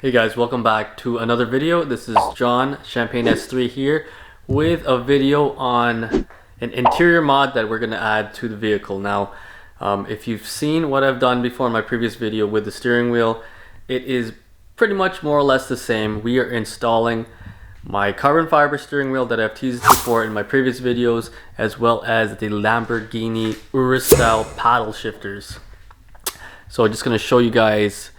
Hey guys, welcome back to another video. This is John, Champagne S3 here with a video on an interior mod that we're going to add to the vehicle. Now, if you've seen what I've done before in my previous video with the steering wheel, it is pretty much more or less the same. We are installing my carbon fiber steering wheel that I've teased before in my previous videos, as well as the Lamborghini Urus style paddle shifters. So I'm just going to show you guys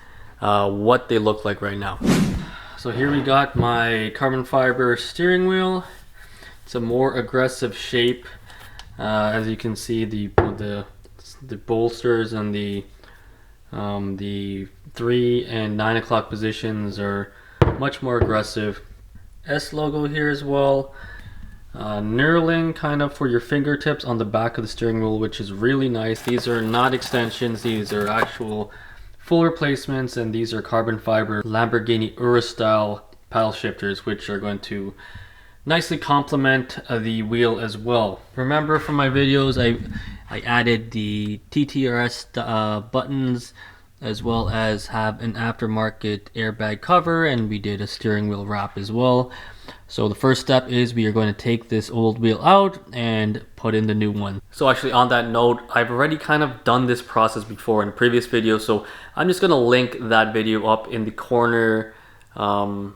what they look like right now. So here we got my carbon fiber steering wheel. It's a more aggressive shape. As you can see, the bolsters and the 3 and 9 o'clock positions are much more aggressive. S logo here as well. Knurling kind of for your fingertips on the back of the steering wheel, which is really nice. These are not extensions, these are actual full replacements, and these are carbon fiber Lamborghini Urus style paddle shifters, which are going to nicely complement the wheel as well. Remember from my videos, I added the TTRS buttons, as well as have an aftermarket airbag cover, and we did a steering wheel wrap as well. So the first step is we are going to take this old wheel out and put in the new one. So actually, on that note, I've already kind of done this process before in previous videos, so I'm just going to link that video up in the corner over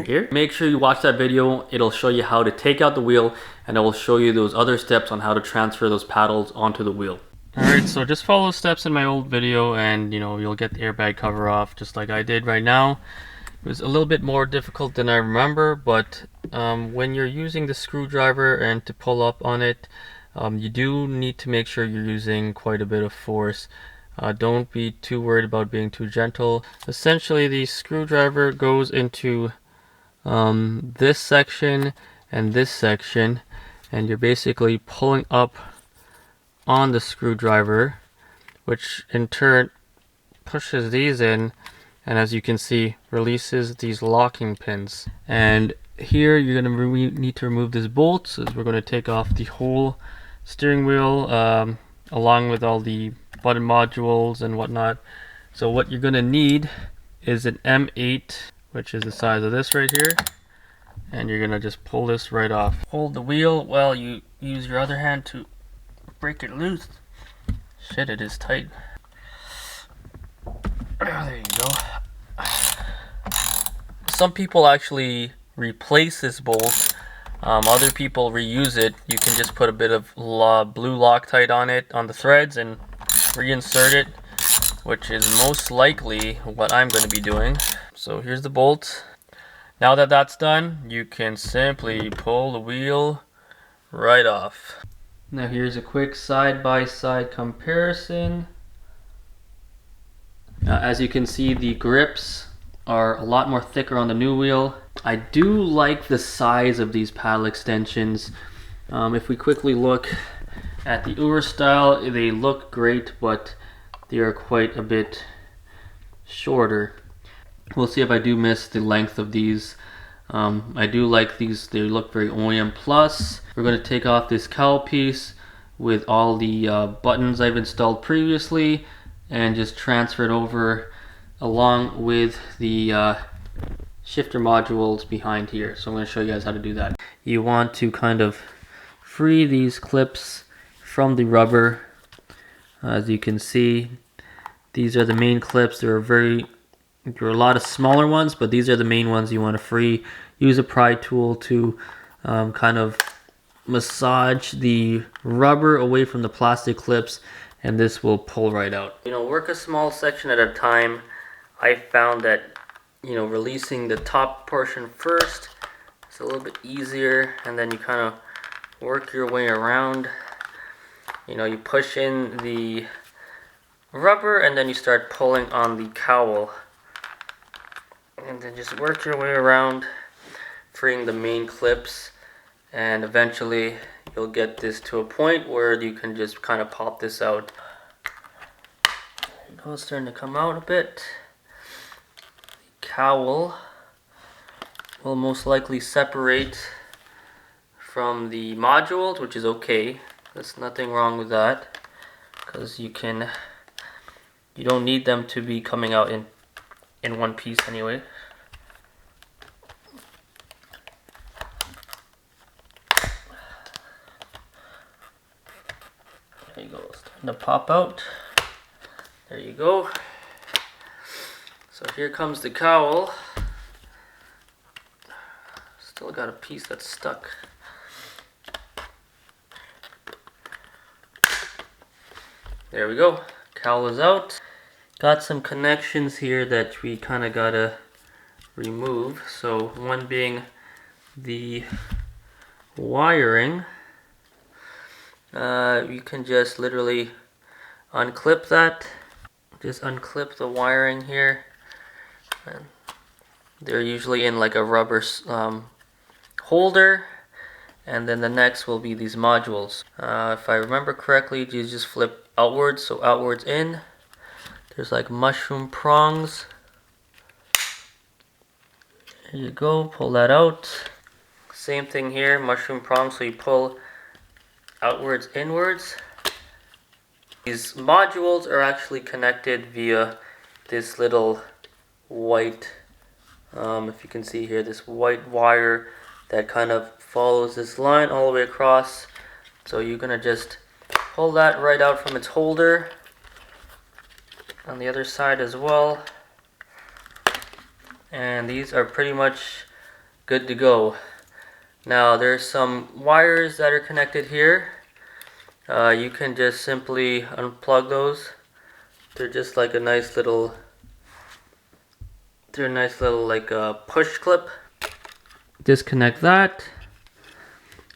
here. Make sure you watch that video. It'll show you how to take out the wheel, and it will show you those other steps on how to transfer those paddles onto the wheel. Alright, so just follow steps in my old video and you'll get the airbag cover off just like I did right now. It was a little bit more difficult than I remember, but when you're using the screwdriver and to pull up on it, you do need to make sure you're using quite a bit of force. Don't be too worried about being too gentle. Essentially, the screwdriver goes into this section and this section, and you're basically pulling up on the screwdriver, which in turn pushes these in, and as you can see, releases these locking pins. And here you're going to need to remove this bolt, so we're going to take off the whole steering wheel along with all the button modules and whatnot. So what you're going to need is an M8, which is the size of this right here, and you're going to just pull this right off. Hold the wheel while you use your other hand to break it loose. Shit, it is tight. There you go. Some people actually replace this bolt. Other people reuse it. You can just put a bit of blue Loctite on it, on the threads, and reinsert it, which is most likely what I'm going to be doing. So here's the bolt. Now that that's done, you can simply pull the wheel right off. Now here's a quick side-by-side comparison. As you can see, the grips are a lot more thicker on the new wheel. I do like the size of these paddle extensions. If we quickly look at the Urus style, they look great, but they are quite a bit shorter. We'll see if I do miss the length of these. I do like these, they look very OEM plus. We're going to take off this cowl piece with all the buttons I've installed previously and just transfer it over along with the shifter modules behind here. So I'm going to show you guys how to do that. You want to kind of free these clips from the rubber. As you can see, these are the main clips. There are a lot of smaller ones, but these are the main ones you want to free. Use a pry tool to kind of massage the rubber away from the plastic clips, and this will pull right out. Work a small section at a time. I found that releasing the top portion first is a little bit easier, and then you kind of work your way around. You push in the rubber and then you start pulling on the cowl, and then just work your way around, freeing the main clips, and eventually you'll get this to a point where you can just kind of pop this out. It's starting to come out a bit. The cowl will most likely separate from the modules, which is okay. There's nothing wrong with that, because you don't need them to be coming out in in one piece anyway. There you go, it's starting to pop out. There you go. So here comes the cowl. Still got a piece that's stuck. There we go. Cowl is out. Got some connections here that we kind of gotta remove. So one being the wiring. You can just literally unclip that. Just unclip the wiring here. And they're usually in like a rubber holder. And then the next will be these modules. If I remember correctly, you just flip outwards, so outwards in. There's like mushroom prongs. There you go, pull that out. Same thing here, mushroom prongs, so you pull outwards, inwards. These modules are actually connected via this little white, if you can see here, this white wire that kind of follows this line all the way across. So you're gonna just pull that right out from its holder. On the other side as well. And these are pretty much good to go. Now there's some wires that are connected here. You can just simply unplug those. They're just like a nice little, like a push clip. Disconnect that.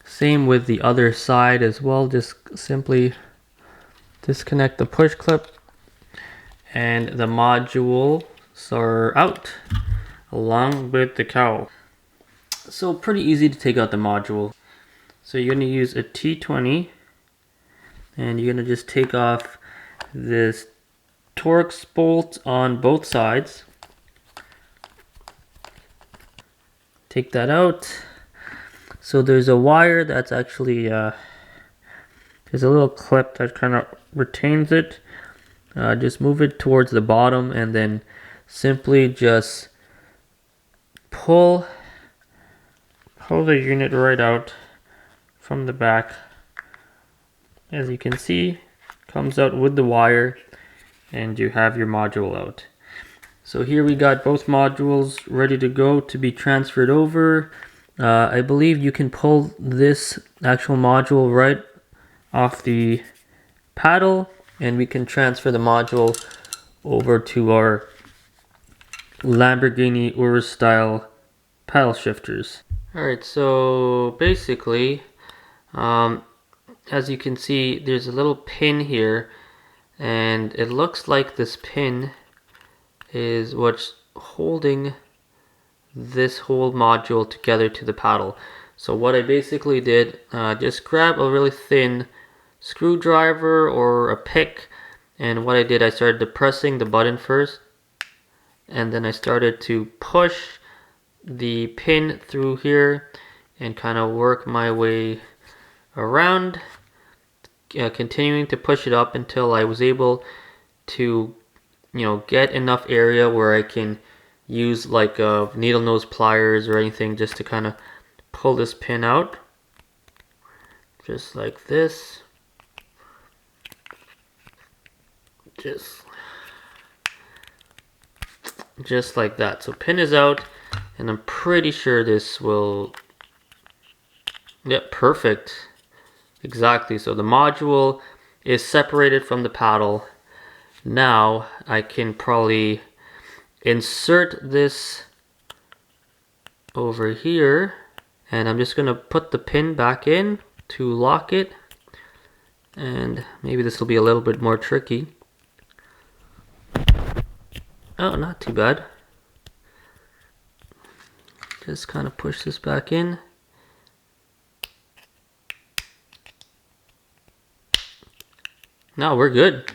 Same with the other side as well. Just simply disconnect the push clip. And the modules are out along with the cowl. So pretty easy to take out the module. So you're going to use a T20 and you're going to just take off this Torx bolt on both sides. Take that out. So there's a wire that's actually there's a little clip that kind of retains it. Just move it towards the bottom and then simply just pull the unit right out from the back. As you can see, comes out with the wire and you have your module out. So here we got both modules ready to go to be transferred over. I believe you can pull this actual module right off the paddle and we can transfer the module over to our Lamborghini Urus style paddle shifters. Alright, so basically, as you can see, there's a little pin here, and it looks like this pin is what's holding this whole module together to the paddle. So what I basically did, just grab a really thin screwdriver or a pick, and what I did, I started depressing the button first, and then I started to push the pin through here and kind of work my way around, continuing to push it up until I was able to, get enough area where I can use like needle nose pliers or anything just to kind of pull this pin out, just like this. Just like that. So pin is out, and I'm pretty sure this will, yep, perfect. Exactly. So the module is separated from the paddle. Now I can probably insert this over here, and I'm just gonna put the pin back in to lock it, and maybe this will be a little bit more tricky. Oh, not too bad. Just kind of push this back in. Now we're good.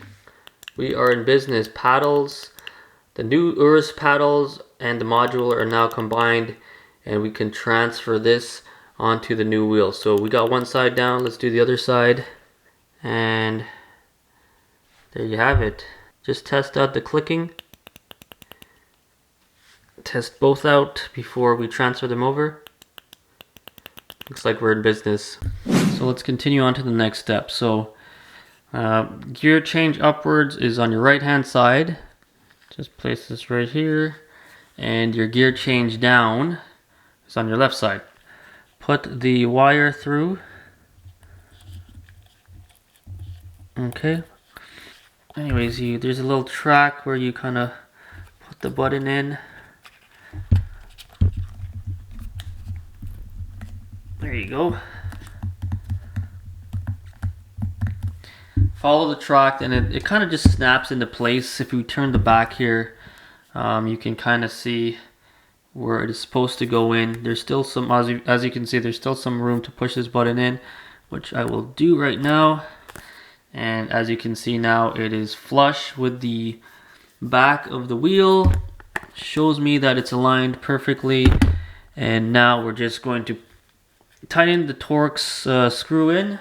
We are in business. Paddles, the new Urus paddles and the module are now combined, and we can transfer this onto the new wheel. So we got one side down, let's do the other side. And there you have it. Just test out the clicking. test both out before we transfer them over. Looks like we're in business. So let's continue on to the next step. So gear change upwards is on your right hand side. Just place this right here. And your gear change down is on your left side. Put the wire through. Okay. Anyways, there's a little track where you kind of put the button in. There you go. Follow the track and it kind of just snaps into place. If we turn the back here, you can kind of see where it is supposed to go in. There's still some, as you can see, there's still some room to push this button in, which I will do right now. And as you can see now, it is flush with the back of the wheel. Shows me that it's aligned perfectly. And now we're just going to tighten the Torx screw in.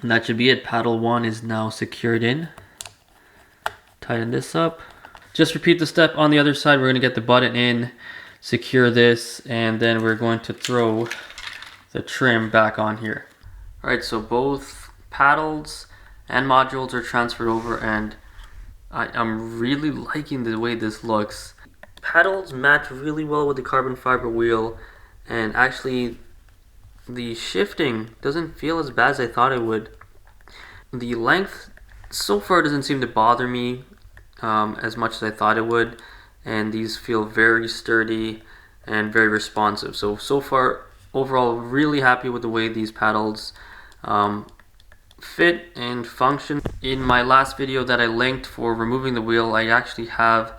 And that should be it. Paddle 1 is now secured in. Tighten this up. Just repeat the step on the other side. We're going to get the button in, secure this, and then we're going to throw the trim back on here. Alright, so both paddles and modules are transferred over, and I'm really liking the way this looks. Paddles match really well with the carbon fiber wheel, and actually the shifting doesn't feel as bad as I thought it would. The length so far doesn't seem to bother me as much as I thought it would, and these feel very sturdy and very responsive. So far, overall, really happy with the way these paddles fit and function. In my last video that I linked for removing the wheel, I actually have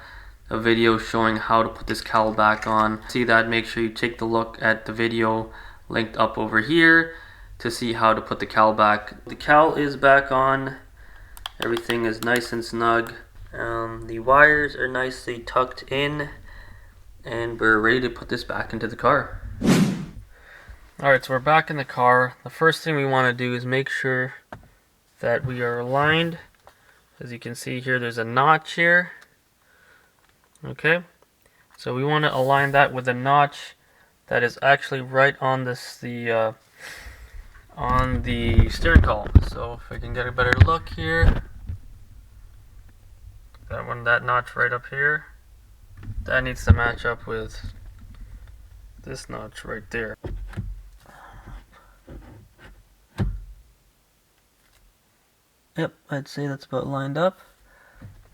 a video showing how to put this cowl back on. See that? Make sure you take the look at the video linked up over here to see how to put the cowl back. The cowl is back on. Everything is nice and snug. The wires are nicely tucked in, and we're ready to put this back into the car. Alright, so we're back in the car. The first thing we want to do is make sure that we are aligned. As you can see here, there's a notch here. Okay, so we want to align that with a notch that is actually right on on the steering column. So if I can get a better look here, that notch right up here, that needs to match up with this notch right there. Yep, I'd say that's about lined up.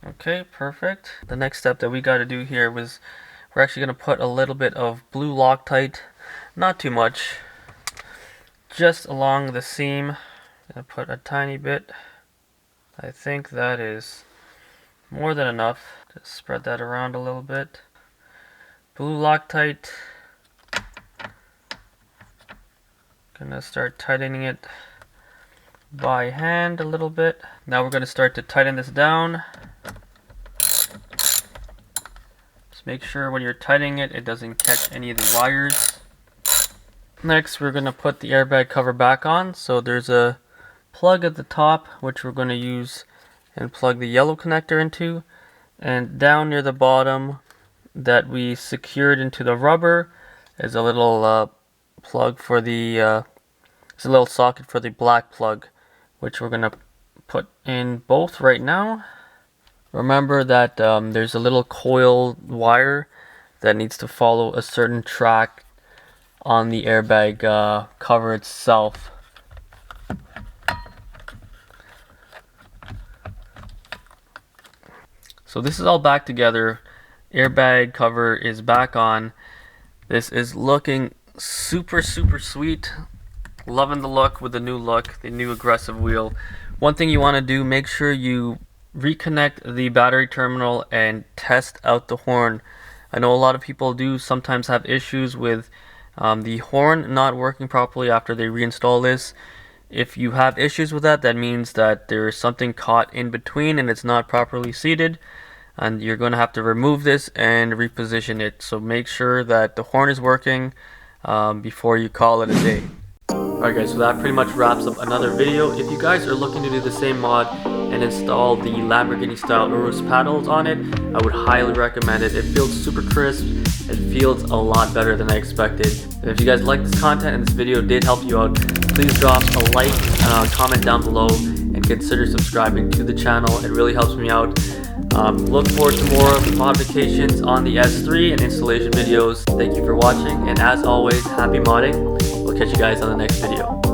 Okay, perfect. The next step that we got to do here was we're actually going to put a little bit of blue Loctite, not too much, just along the seam. I'm going to put a tiny bit. I think that is more than enough. Just spread that around a little bit. Blue Loctite. Gonna start tightening it by hand a little bit. Now we're going to start to tighten this down. Just make sure when you're tightening it, it doesn't catch any of the wires. Next, we're going to put the airbag cover back on. So there's a plug at the top, which we're going to use and plug the yellow connector into. And down near the bottom that we secured into the rubber is a little plug for the, it's a little socket for the black plug, which we're going to put in both right now. Remember that there's a little coil wire that needs to follow a certain track on the airbag cover itself. So this is all back together. Airbag cover is back on. This is looking super sweet. Loving the look with the new look, the new aggressive wheel. One thing you want to do, make sure you reconnect the battery terminal and test out the horn. I know a lot of people do sometimes have issues with the horn not working properly after they reinstall this. If you have issues with that, that means that there is something caught in between and it's not properly seated, and you're going to have to remove this and reposition it. So make sure that the horn is working before you call it a day. Alright guys, so that pretty much wraps up another video. If you guys are looking to do the same mod, and install the Lamborghini style Urus paddles on it, I would highly recommend it. It feels super crisp. It feels a lot better than I expected. And if you guys like this content and this video did help you out, please drop a like, comment down below, and consider subscribing to the channel. It really helps me out. Look forward to more modifications on the S3 and installation videos. Thank you for watching, and as always, happy modding. We'll catch you guys on the next video.